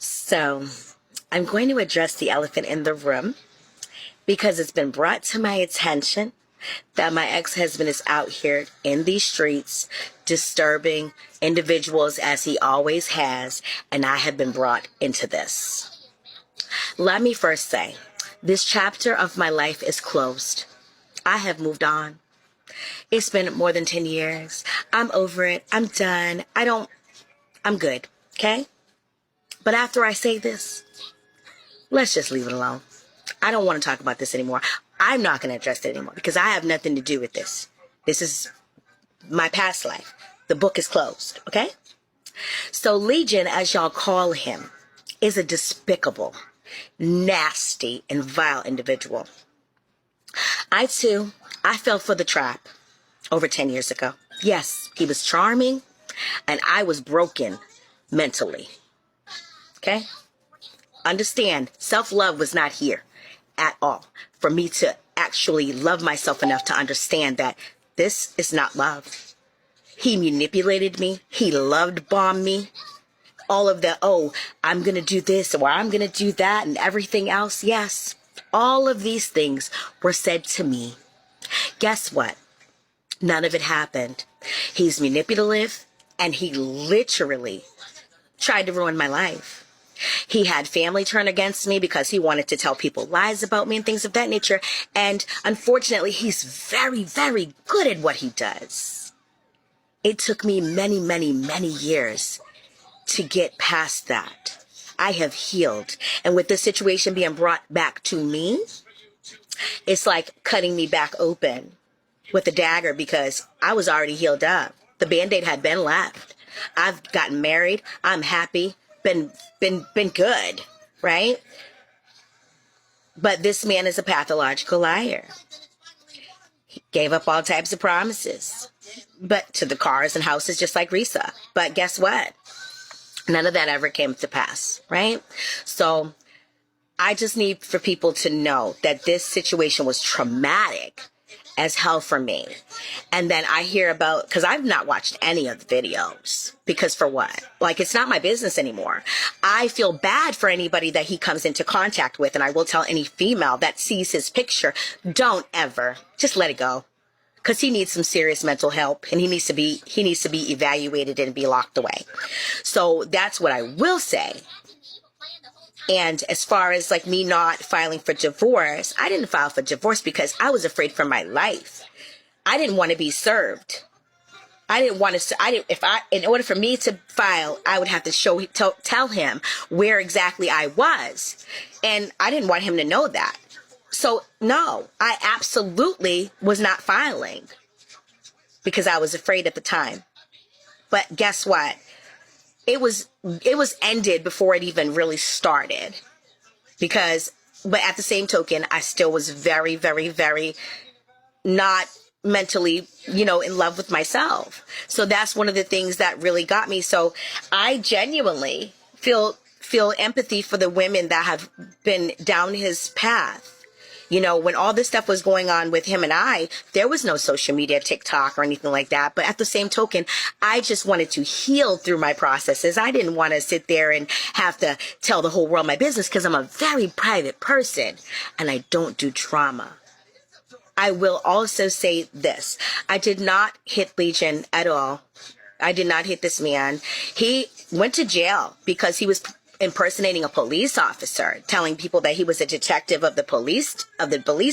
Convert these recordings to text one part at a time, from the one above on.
So, I'm going to address the elephant in the room because it's been brought to my attention that my ex-husband is out here in these streets disturbing individuals as he always has, and I have been brought into this. Let me first say, this chapter of my life is closed. I have moved on. It's been more than 10 years. I'm over it. I'm done. I'm good. Okay? But after I say this, let's just leave it alone. I don't want to talk about this anymore. I'm not going to address it anymore because I have nothing to do with this. This is my past life. The book is closed. Okay? So Legion, as y'all call him, is a despicable, nasty, and vile individual. I fell for the trap over 10 years ago. Yes, he was charming, and I was broken mentally. Okay? Understand, self-love was not here at all for me to actually love myself enough to understand that this is not love. He manipulated me. He loved bombed me. All of the, I'm going to do this or I'm going to do that and everything else. Yes, all of these things were said to me. Guess what? None of it happened. He's manipulative and he literally tried to ruin my life. He had family turn against me because he wanted to tell people lies about me and things of that nature. And unfortunately, he's very, very good at what he does. It took me many, many, many years to get past that. I have healed. And with this situation being brought back to me, it's like cutting me back open with a dagger because I was already healed up. The Band-Aid had been left. I've gotten married. I'm happy. Been good, right? But this man is a pathological liar. He gave up all types of promises, but to the cars and houses just like Risa. But guess what? None of that ever came to pass, right? So I just need for people to know that this situation was traumatic as hell for me. And then I hear about, because I've not watched any of the videos. Because for what? Like, it's not my business anymore. I feel bad for anybody that he comes into contact with. And I will tell any female that sees his picture, don't ever, just let it go. Because he needs some serious mental help and he needs to be evaluated and be locked away. So that's what I will say. And as far as like me not filing for divorce, I didn't file for divorce because I was afraid for my life. I didn't want to be served. In order for me to file, I would have to tell him where exactly I was. And I didn't want him to know that. So no, I absolutely was not filing because I was afraid at the time. But guess what? It was ended before it even really started but at the same token, I still was very, very, very not mentally, in love with myself. So that's one of the things that really got me. So I genuinely feel empathy for the women that have been down his path. When all this stuff was going on with him and I, there was no social media, TikTok or anything like that. But at the same token, I just wanted to heal through my processes. I didn't want to sit there and have to tell the whole world my business because I'm a very private person and I don't do drama. I will also say this. I did not hit Legion at all. I did not hit this man. He went to jail because he was impersonating a police officer, telling people that he was a detective of the police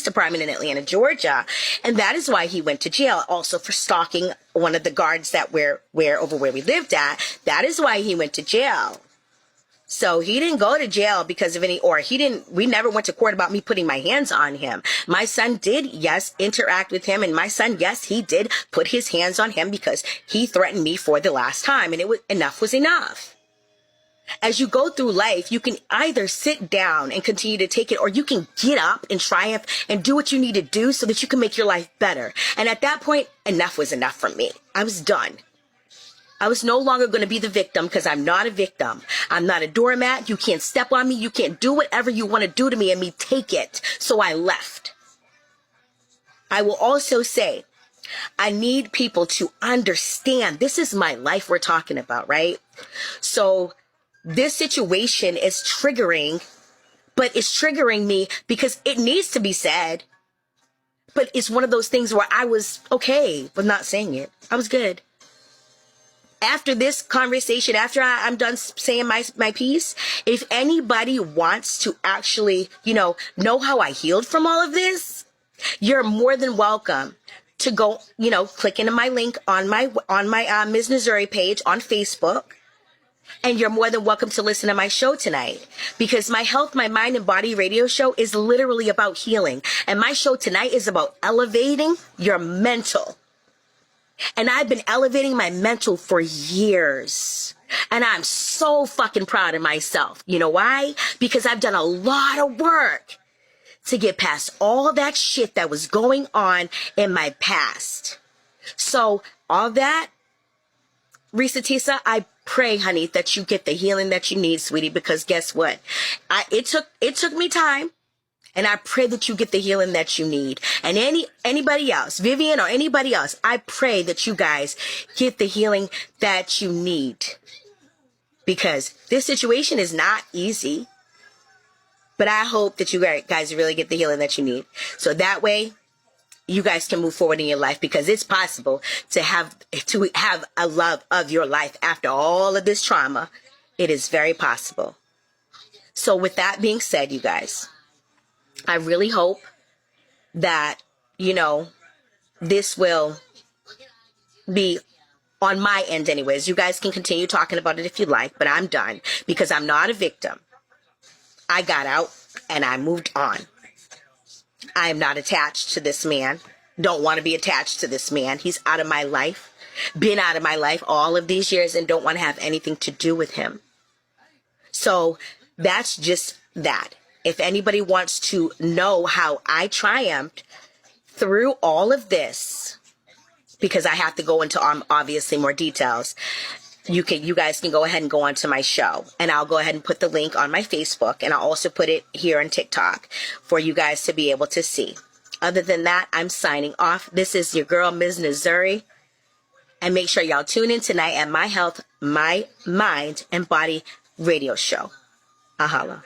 department in Atlanta, Georgia. And that is why he went to jail. Also for stalking one of the guards that were over where we lived at. That is why he went to jail. So he didn't go to jail because of we never went to court about me putting my hands on him. My son did, yes, interact with him. And my son, yes, he did put his hands on him because he threatened me for the last time. And enough was enough. As you go through life, you can either sit down and continue to take it, or you can get up and triumph and do what you need to do so that you can make your life better. And at that point, enough was enough for me. I was done. I was no longer going to be the victim because I'm not a victim. I'm not a doormat. You can't step on me. You can't do whatever you want to do to me and me take it. So I left. I will also say, I need people to understand this is my life we're talking about, right? So this situation is triggering, but it's triggering me because it needs to be said. But it's one of those things where I was okay with not saying it. I was good. After this conversation, after I'm done saying my piece, if anybody wants to actually, know how I healed from all of this, you're more than welcome to go, click into my link on my Ms. Missouri page on Facebook. And you're more than welcome to listen to my show tonight, because my Health, My Mind, and Body radio show is literally about healing. And my show tonight is about elevating your mental. And I've been elevating my mental for years. And I'm so fucking proud of myself. You know why? Because I've done a lot of work to get past all that shit that was going on in my past. So all that, Risa Tisa, I pray, honey, that you get the healing that you need, sweetie, because guess what? It took me time, and I pray that you get the healing that you need. And anybody else, Vivian or anybody else, I pray that you guys get the healing that you need, because this situation is not easy. But I hope that you guys really get the healing that you need, so that way you guys can move forward in your life, because it's possible to have a love of your life after all of this trauma. It is very possible. So with that being said, you guys, I really hope that, this will be on my end anyways. You guys can continue talking about it if you like, but I'm done, because I'm not a victim. I got out and I moved on. I am not attached to this man. Don't want to be attached to this man. He's out of my life. Been out of my life all of these years, and don't want to have anything to do with him. So that's just that. If anybody wants to know how I triumphed through all of this, because I have to go into obviously more details, you guys can go ahead and go onto my show, and I'll go ahead and put the link on my Facebook, and I'll also put it here on TikTok for you guys to be able to see. Other than that, I'm signing off. This is your girl, Ms. Missouri, and make sure y'all tune in tonight at My Health, My Mind, and Body radio show. Ahala.